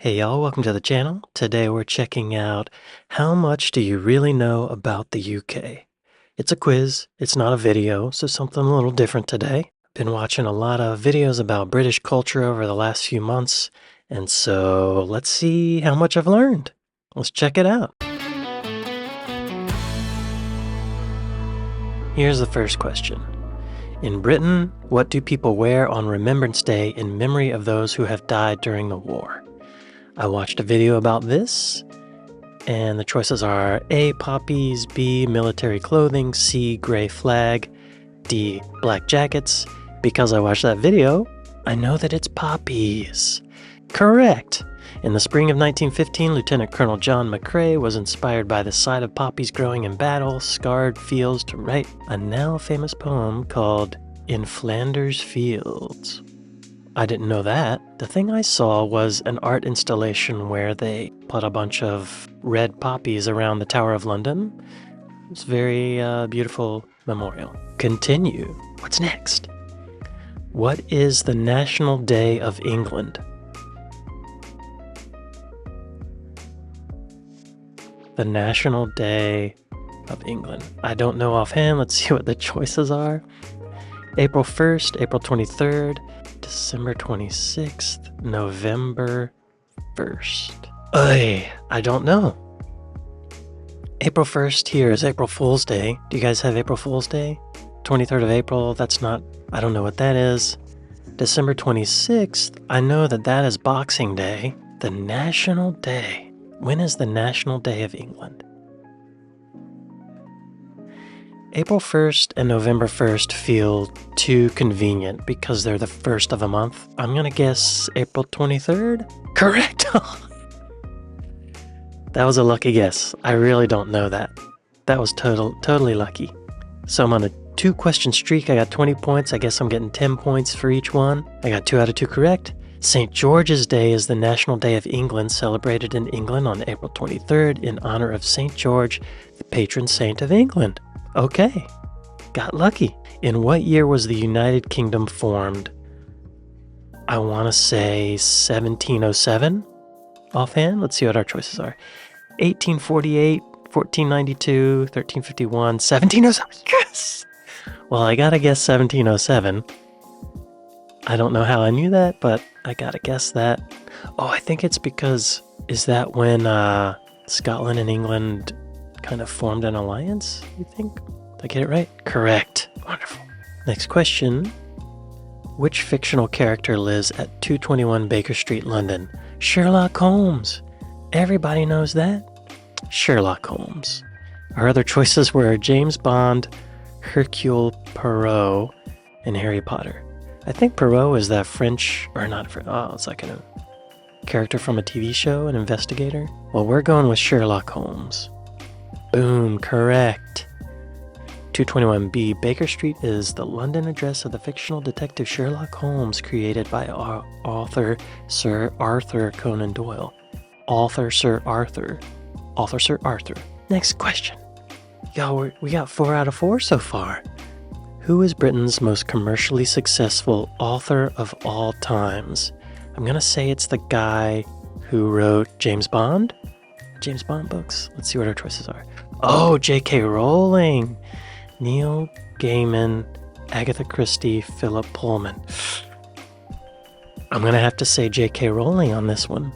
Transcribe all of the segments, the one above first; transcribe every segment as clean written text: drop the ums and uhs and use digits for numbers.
Hey y'all, welcome to the channel. Today we're checking out how much do you really know about the UK? It's a quiz, it's not a video, so something a little different today. Been watching a lot of videos about British culture over the last few months, and so let's see how much I've learned. Let's check it out. Here's the first question. In Britain, what do people wear on Remembrance Day in memory of those who have died during the war? I watched a video about this, and the choices are A, poppies, B, military clothing, C, gray flag, D, black jackets. Because I watched that video, I know that it's poppies. Correct! In the spring of 1915, Lieutenant Colonel John McCrae was inspired by the sight of poppies growing in battle-scarred fields to write a now famous poem called In Flanders Fields. I didn't know that. The thing I saw was an art installation where they put a bunch of red poppies around the Tower of London. It's a very beautiful memorial. Continue. What's next? What is the National Day of England? The National Day of England. I don't know offhand. Let's see what the choices are. April 1st, April 23rd, December 26th, November 1st. I don't know. April 1st here is April Fool's Day. Do you guys have April Fool's Day? 23rd of April, that's not, I don't know what that is. December 26th, I know that that is Boxing Day. The National Day. When is the National Day of England? April 1st and November 1st feel too convenient because they're the first of a month. I'm gonna guess April 23rd? Correct! That was a lucky guess. I really don't know that. That was totally lucky. So I'm on a 2-question streak. I got 20 points. I guess I'm getting 10 points for each one. I got 2 out of 2 correct. St. George's Day is the National Day of England, celebrated in England on April 23rd in honor of St. George, the patron saint of England. Okay, got lucky. In what year was the United Kingdom formed? I want to say 1707 offhand. Let's see what our choices are. 1848, 1492, 1351, 1707. Yes! Well, I gotta guess 1707. I don't know how I knew that, but I gotta guess that. Oh, I think it's because, is that when Scotland and England kind of formed an alliance, you think? Did I get it right? Correct. Wonderful. Next question. Which fictional character lives at 221 Baker Street, London? Sherlock Holmes. Everybody knows that. Sherlock Holmes. Our other choices were James Bond, Hercule Poirot, and Harry Potter. I think Poirot is that French, or not, it's like a character from a TV show, an investigator. Well, we're going with Sherlock Holmes. Boom, correct. 221B Baker Street is the London address of the fictional detective Sherlock Holmes, created by author Sir Arthur Conan Doyle. Author Sir Arthur. Next question. Y'all, we got 4 out of 4 so far. Who is Britain's most commercially successful author of all times? I'm gonna say it's the guy who wrote James Bond books. Let's see what our choices are. Oh, J.K. Rowling, Neil Gaiman, Agatha Christie, Philip Pullman. I'm gonna have to say J.K. Rowling on this one,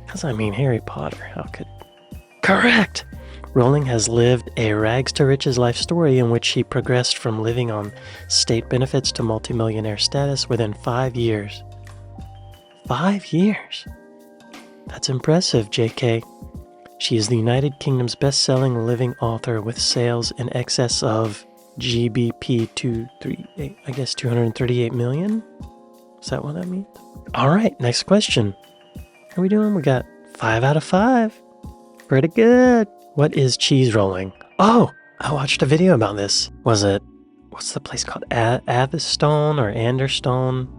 because I mean Harry Potter. How could? Correct. Rowling has lived a rags-to-riches life story in which she progressed from living on state benefits to multimillionaire status within 5 years. 5 years? That's impressive, JK. She is the United Kingdom's best-selling living author with sales in excess of GBP 238 million? Is that what that means? All right, next question. How are we doing? We got 5 out of 5. Pretty good. What is cheese rolling? Oh, I watched a video about this. What's the place called? Atherstone or Anderstone?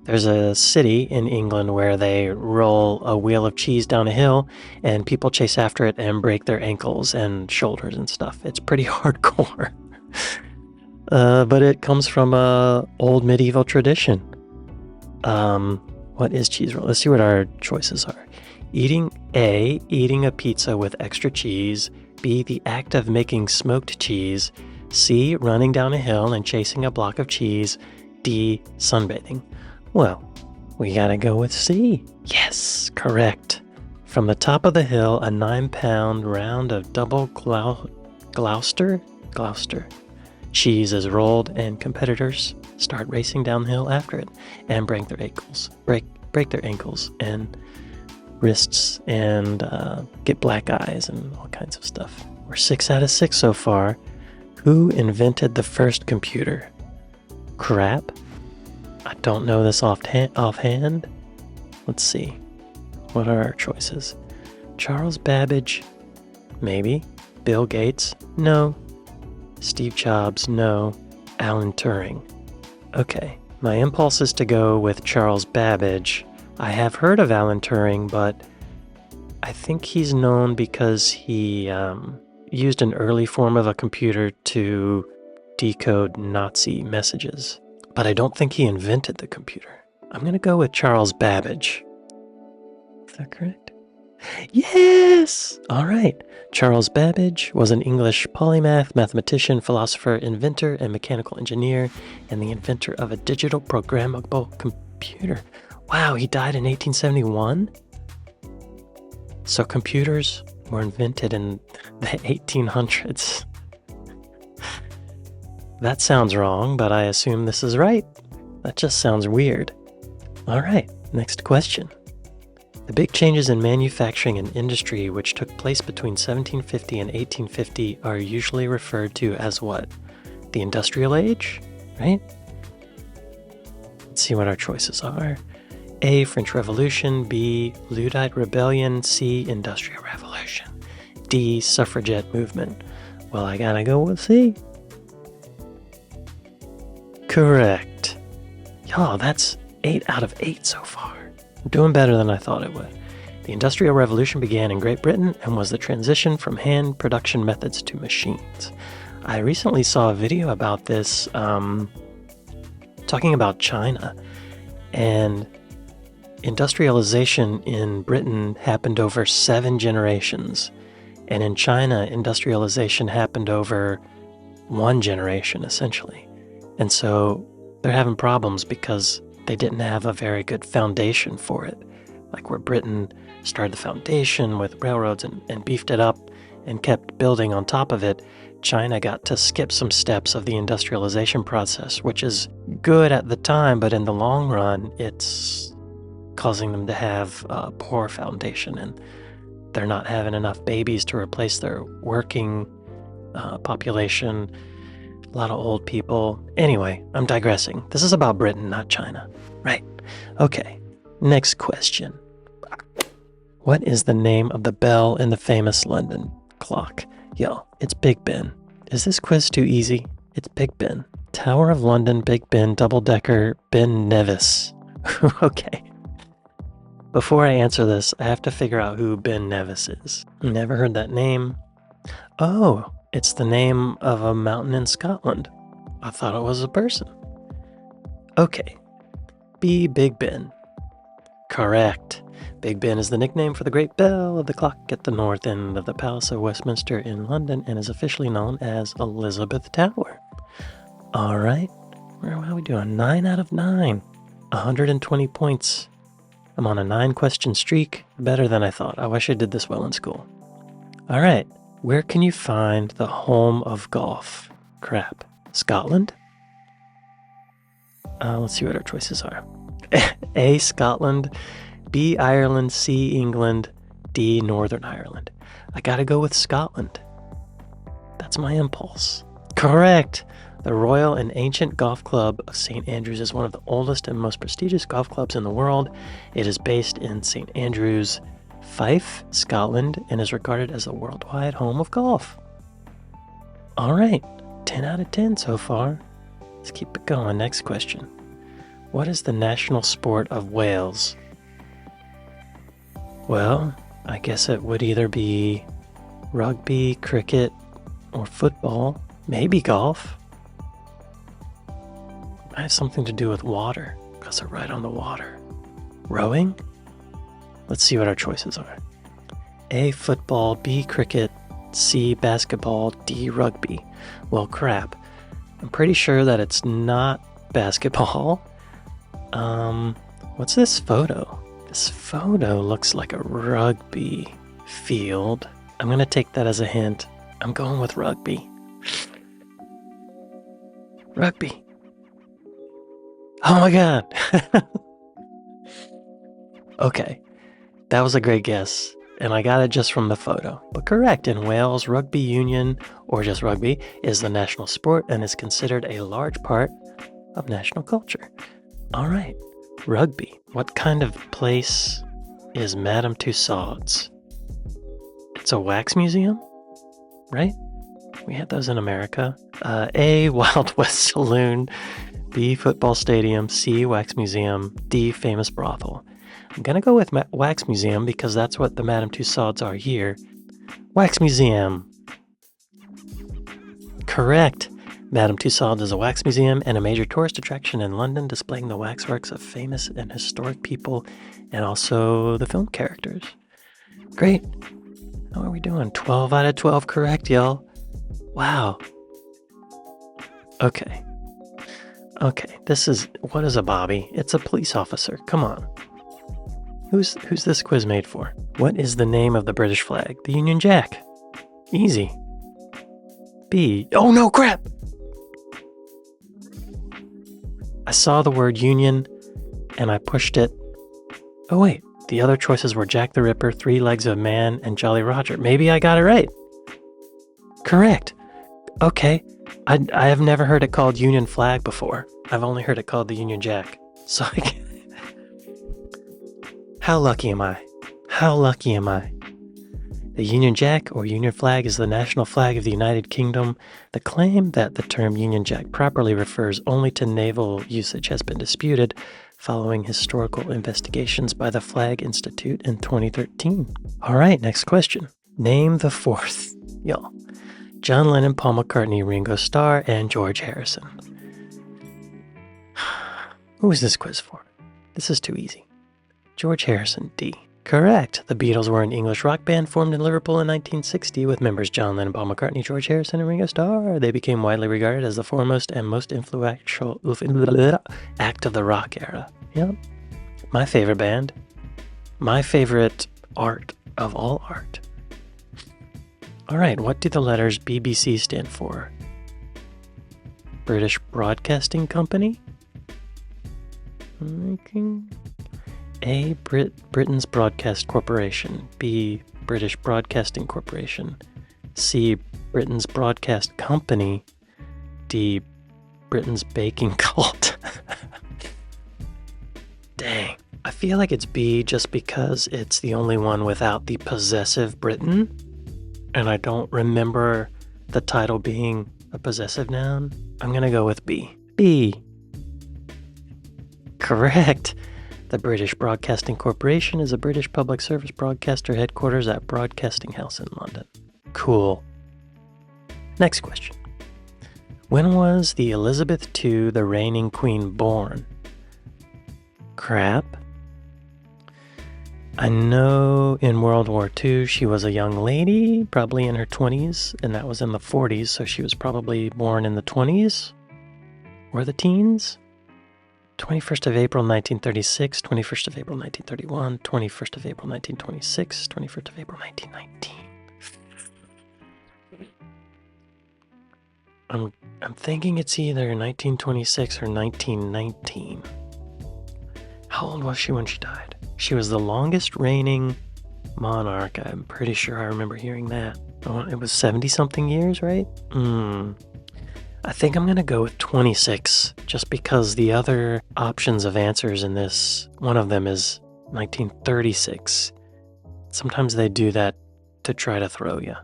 There's a city in England where they roll a wheel of cheese down a hill and people chase after it and break their ankles and shoulders and stuff. It's pretty hardcore. But it comes from a old medieval tradition. What is cheese roll? Let's see what our choices are. A, eating a pizza with extra cheese. B, the act of making smoked cheese. C, running down a hill and chasing a block of cheese. D, sunbathing. Well, we gotta go with C. Yes, correct. From the top of the hill, a 9-pound round of double Gloucester cheese is rolled, and competitors start racing downhill after it and break their ankles and wrists and get black eyes and all kinds of stuff. We're 6 out of 6 so far. Who invented the first computer? Crap. I don't know this offhand. Let's see. What are our choices? Charles Babbage? Maybe. Bill Gates? No. Steve Jobs? No. Alan Turing? Okay. My impulse is to go with Charles Babbage. I have heard of Alan Turing, but I think he's known because he used an early form of a computer to decode Nazi messages. But I don't think he invented the computer. I'm going to go with Charles Babbage. Is that correct? Yes! All right. Charles Babbage was an English polymath, mathematician, philosopher, inventor, and mechanical engineer, and the inventor of a digital programmable computer. Wow, he died in 1871? So computers were invented in the 1800s. That sounds wrong, but I assume this is right. That just sounds weird. All right, next question. The big changes in manufacturing and industry which took place between 1750 and 1850 are usually referred to as what? The Industrial Age, right? Let's see what our choices are. A, French Revolution. B, Luddite Rebellion. C, Industrial Revolution. D, Suffragette Movement. Well, I gotta go with C. Correct. Y'all, that's 8 out of 8 so far. I'm doing better than I thought it would. The Industrial Revolution began in Great Britain and was the transition from hand production methods to machines. I recently saw a video about this, talking about China, and industrialization in Britain happened over 7 generations, and in China, industrialization happened over 1 generation, essentially. And so they're having problems because they didn't have a very good foundation for it. Like where Britain started the foundation with railroads and beefed it up and kept building on top of it, China got to skip some steps of the industrialization process, which is good at the time, but in the long run, it's causing them to have a poor foundation, and they're not having enough babies to replace their working population. A lot of old people. Anyway, I'm digressing. This is about Britain, not China. Right. Okay. Next question. What is the name of the bell in the famous London clock? Yo, it's Big Ben. Is this quiz too easy? It's Big Ben. Tower of London, Big Ben, double-decker, Ben Nevis. Okay. Before I answer this, I have to figure out who Ben Nevis is. Never heard that name. Oh, it's the name of a mountain in Scotland. I thought it was a person. Okay. B, Big Ben. Correct. Big Ben is the nickname for the great bell of the clock at the north end of the Palace of Westminster in London and is officially known as Elizabeth Tower. All right. How are we doing? 9 out of 9. 120 points. I'm on a 9-question streak. Better than I thought. I wish I did this well in school. All right. Where can you find the home of golf? Crap. Scotland? Let's see what our choices are. A, Scotland. B, Ireland. C, England. D, Northern Ireland. I gotta go with Scotland. That's my impulse. Correct! The Royal and Ancient Golf Club of St. Andrews is one of the oldest and most prestigious golf clubs in the world. It is based in St. Andrews, Fife, Scotland, and is regarded as a worldwide home of golf. All right, 10 out of 10 so far. Let's keep it going. Next question. What is the national sport of Wales? Well, I guess it would either be rugby, cricket, or football. Maybe golf. It has something to do with water, because they're right on the water. Rowing? Let's see what our choices are. A, football, B, cricket, C, basketball, D, rugby. Well, crap. I'm pretty sure that it's not basketball. What's this photo? This photo looks like a rugby field. I'm gonna take that as a hint. I'm going with rugby. Rugby. Oh my god. Okay, that was a great guess, and I got it just from the photo. But correct, in Wales, rugby union, or just rugby, is the national sport and is considered a large part of national culture. All right, rugby. What kind of place is Madame Tussauds? It's a wax museum, right? We had those in America. A, Wild West Saloon. B, football stadium. C, wax museum. D, famous brothel. I'm gonna go with wax museum because that's what the Madame Tussauds are here. Wax museum. Correct. Madame Tussauds is a wax museum and a major tourist attraction in London, displaying the waxworks of famous and historic people and also the film characters. Great. How are we doing? 12 out of 12 correct, y'all. Wow. Okay, what is a bobby? It's a police officer. Come on. Who's this quiz made for? What is the name of the British flag? The Union Jack. Easy. B. Oh no, crap! I saw the word Union and I pushed it. Oh wait, the other choices were Jack the Ripper, Three Legs of Man, and Jolly Roger. Maybe I got it right. Correct. Okay. I have never heard it called Union Flag before. I've only heard it called the Union Jack. So how lucky am I? How lucky am I? The Union Jack, or Union Flag, is the national flag of the United Kingdom. The claim that the term Union Jack properly refers only to naval usage has been disputed following historical investigations by the Flag Institute in 2013. All right, next question. Name the fourth. Y'all. John Lennon, Paul McCartney, Ringo Starr, and George Harrison. Who is this quiz for? This is too easy. George Harrison, D. Correct. The Beatles were an English rock band formed in Liverpool in 1960 with members John Lennon, Paul McCartney, George Harrison, and Ringo Starr. They became widely regarded as the foremost and most influential act of the rock era. Yep. My favorite band. My favorite art of all art. All right, what do the letters BBC stand for? British Broadcasting Company? A, Britain's Broadcast Corporation. B, British Broadcasting Corporation. C, Britain's Broadcast Company. D, Britain's Baking Cult. Dang. I feel like it's B just because it's the only one without the possessive Britain. And I don't remember the title being a possessive noun. I'm gonna go with B. B. Correct. The British Broadcasting Corporation is a British public service broadcaster headquarters at Broadcasting House in London. Cool. Next question. When was the Elizabeth II, the reigning queen, born? Crap. I know in World War II she was a young lady, probably in her 20s, and that was in the 40s, so she was probably born in the 20s or the teens. 21st of April 1936, 21st of April 1931, 21st of April 1926, 21st of April 1919. I'm thinking it's either 1926 or 1919. How old was she when she died? She was the longest reigning monarch. I'm pretty sure I remember hearing that. Oh, it was 70-something years, right? I think I'm going to go with 26, just because the other options of answers in this, one of them is 1936. Sometimes they do that to try to throw you,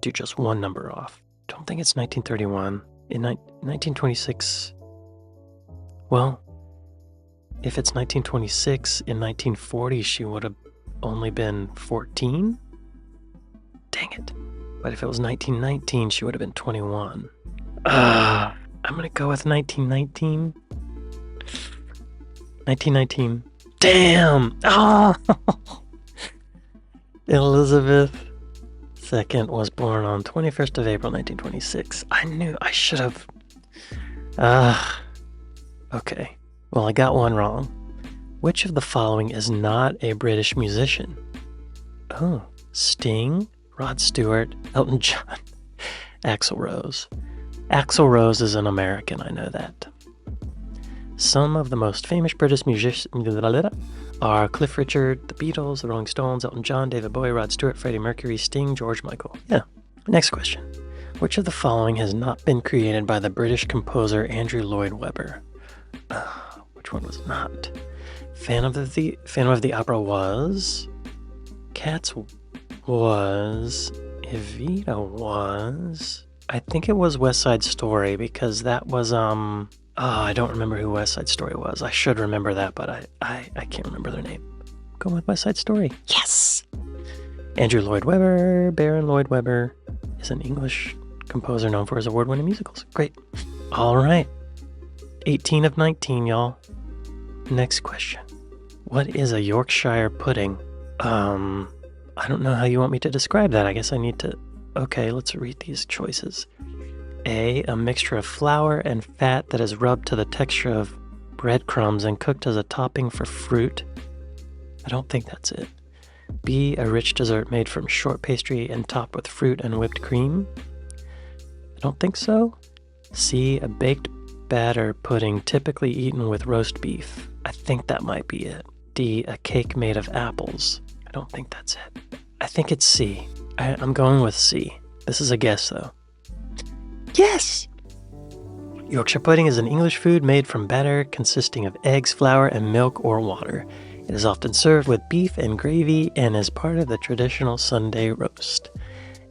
do just one number off. Don't think it's 1931. In 1926, well, if it's 1926, in 1940 she would have only been 14? Dang it. But if it was 1919, she would have been 21. I'm gonna go with 1919. 1919. Damn! Oh! Elizabeth II was born on 21st of April, 1926. I knew I should have... Okay. Well, I got one wrong. Which of the following is not a British musician? Oh, Sting, Rod Stewart, Elton John, Axl Rose. Axl Rose is an American, I know that. Some of the most famous British musicians are Cliff Richard, The Beatles, The Rolling Stones, Elton John, David Bowie, Rod Stewart, Freddie Mercury, Sting, George Michael. Yeah. Next question. Which of the following has not been created by the British composer Andrew Lloyd Webber? Which one was not? Phantom of the Opera was. Cats was. Evita was. I think it was West Side Story because that was I don't remember who West Side Story was. I should remember that, but I can't remember their name. Go with West Side Story. Yes! Andrew Lloyd Webber, Baron Lloyd Webber, is an English composer known for his award-winning musicals. Great. All right. 18 of 19, y'all. Next question. What is a Yorkshire pudding? I don't know how you want me to describe that. I guess I need to... Okay, let's read these choices. A mixture of flour and fat that is rubbed to the texture of breadcrumbs and cooked as a topping for fruit. I don't think that's it. B, a rich dessert made from short pastry and topped with fruit and whipped cream. I don't think so. C, a baked batter pudding typically eaten with roast beef. I think that might be it. D, a cake made of apples. I don't think that's it. I think it's C. I'm going with C. This is a guess, though. Yes! Yorkshire pudding is an English food made from batter consisting of eggs, flour, and milk or water. It is often served with beef and gravy and is part of the traditional Sunday roast.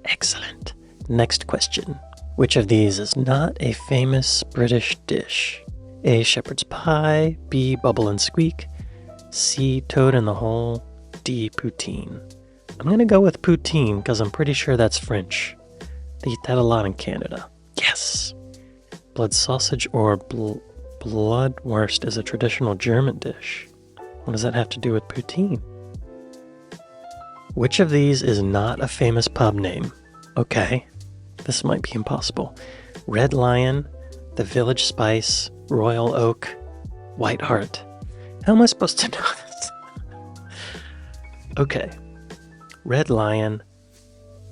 Excellent. Next question. Which of these is not a famous British dish? A, shepherd's pie. B, bubble and squeak. C, toad in the hole. D, poutine. I'm going to go with poutine because I'm pretty sure that's French. They eat that a lot in Canada. Yes! Blood sausage or bloodwurst is a traditional German dish. What does that have to do with poutine? Which of these is not a famous pub name? Okay, this might be impossible. Red Lion, The Village Spice, Royal Oak, White Hart. How am I supposed to know this? Okay. Red Lion.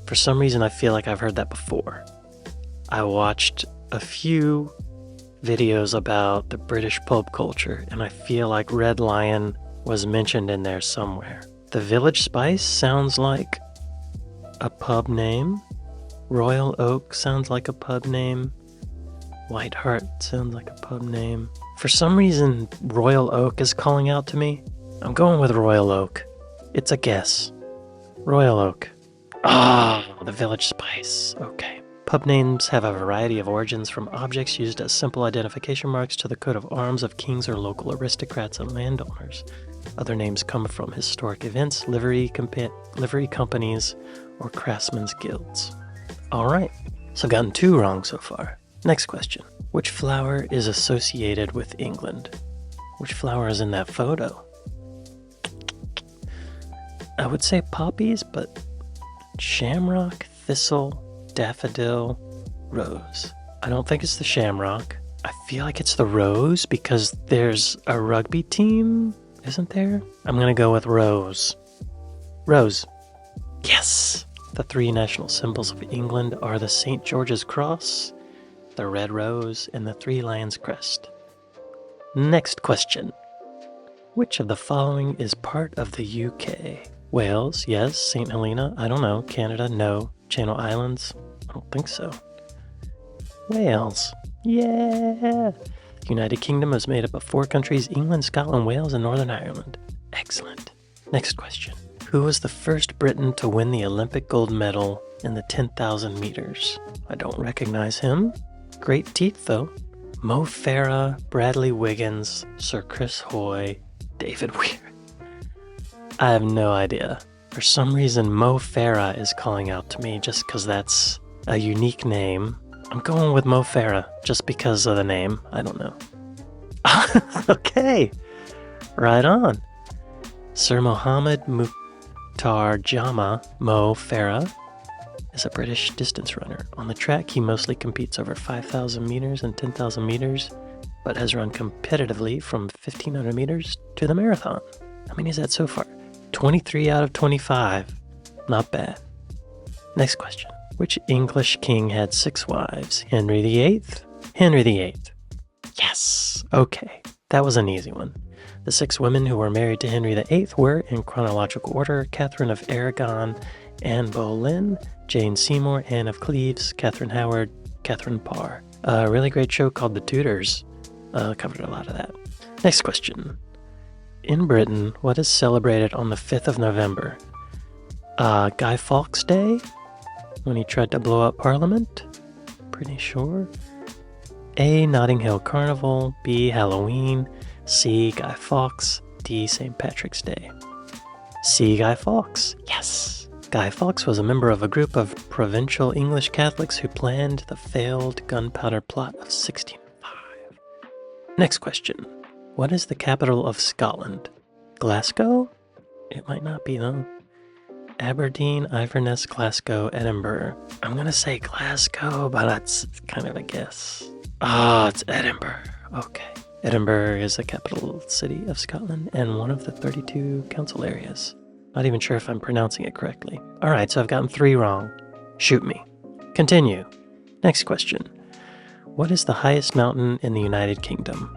For some reason, I feel like I've heard that before. I watched a few videos about the British pub culture, and I feel like Red Lion was mentioned in there somewhere. The Village Spice sounds like a pub name. Royal Oak sounds like a pub name. White Hart sounds like a pub name. For some reason, Royal Oak is calling out to me. I'm going with Royal Oak. It's a guess. Royal Oak. The Village Spice. Okay. Pub names have a variety of origins, from objects used as simple identification marks to the coat of arms of kings or local aristocrats and landowners. Other names come from historic events, livery companies, or craftsmen's guilds. Alright, so I've gotten 2 wrong so far. Next question. Which flower is associated with England? Which flower is in that photo? I would say poppies, but shamrock, thistle, daffodil, rose. I don't think it's the shamrock. I feel like it's the rose because there's a rugby team, isn't there? I'm gonna go with rose. Rose. Yes! The 3 national symbols of England are the St. George's Cross, the red rose, and the 3 lions crest. Next question. Which of the following is part of the UK? Wales, yes. St. Helena, I don't know. Canada, no. Channel Islands, I don't think so. Wales, yeah! The United Kingdom is made up of 4 countries: England, Scotland, Wales, and Northern Ireland. Excellent. Next question. Who was the first Briton to win the Olympic gold medal in the 10,000 meters? I don't recognize him. Great teeth, though. Mo Farah, Bradley Wiggins, Sir Chris Hoy, David Weir. I have no idea. For some reason, Mo Farah is calling out to me just because that's a unique name. I'm going with Mo Farah just because of the name. I don't know. Okay. Right on. Sir Mohammed Mukhtar Jama Mo Farah is a British distance runner. On the track, he mostly competes over 5,000 meters and 10,000 meters, but has run competitively from 1,500 meters to the marathon. How many is that so far? 23 out of 25. Not bad. Next question. Which English king had 6 wives? Henry VIII? Henry VIII. Yes! Okay, that was an easy one. The 6 women who were married to Henry VIII were, in chronological order, Catherine of Aragon, Anne Boleyn, Jane Seymour, Anne of Cleves, Catherine Howard, Catherine Parr. A really great show called The Tudors covered a lot of that. Next question. In Britain, what is celebrated on the 5th of November? Guy Fawkes Day? When he tried to blow up Parliament? Pretty sure. A. Notting Hill Carnival. B. Halloween. C. Guy Fawkes. D. St. Patrick's Day. C. Guy Fawkes. Yes! Guy Fawkes was a member of a group of provincial English Catholics who planned the failed gunpowder plot of 1605. Next question. What is the capital of Scotland? Glasgow? It might not be, though. Aberdeen, Inverness, Glasgow, Edinburgh. I'm gonna say Glasgow, but that's kind of a guess. It's Edinburgh. Okay. Edinburgh is the capital city of Scotland and one of the 32 council areas. Not even sure if I'm pronouncing it correctly. Alright, so I've gotten 3 wrong. Shoot me. Continue. Next question. What is the highest mountain in the United Kingdom?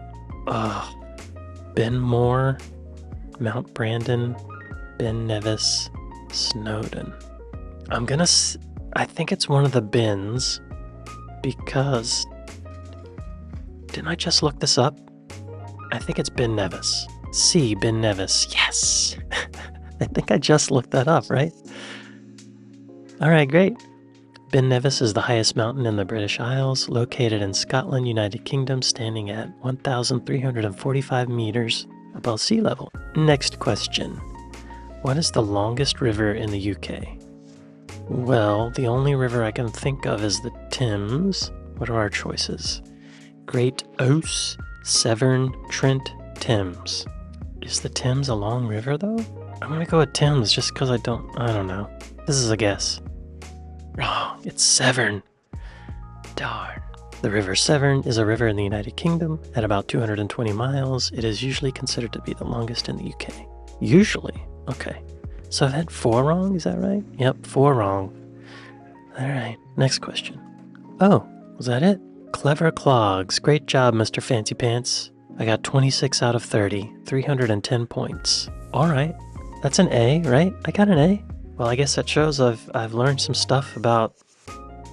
Ben More, Mount Brandon, Ben Nevis, Snowdon. I think it's one of the Bens, because didn't I just look this up? I think it's Ben Nevis. C, Ben Nevis. Yes! I think I just looked that up, right? Alright, great. Ben Nevis is the highest mountain in the British Isles, located in Scotland, United Kingdom, standing at 1,345 meters above sea level. Next question. What is the longest river in the UK? Well, the only river I can think of is the Thames. What are our choices? Great Ouse, Severn, Trent, Thames. Is the Thames a long river, though? I'm gonna go with Thames just because I don't know. This is a guess. Wrong, it's Severn. Darn. The River Severn is a river in the United Kingdom at about 220 miles. It is usually considered to be the longest in the UK. Usually? Okay. So I've had 4 wrong, is that right? Yep, 4 wrong. Alright, next question. Oh, was that it? Clever Clogs. Great job, Mr. Fancy Pants. I got 26 out of 30, 310 points. Alright, that's an A, right? I got an A. Well, I guess that shows I've learned some stuff about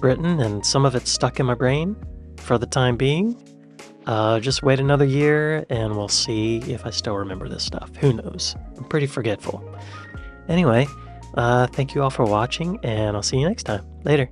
Britain, and some of it's stuck in my brain for the time being. Just wait another year and we'll see if I still remember this stuff. Who knows? I'm pretty forgetful. Anyway, thank you all for watching, and I'll see you next time. Later.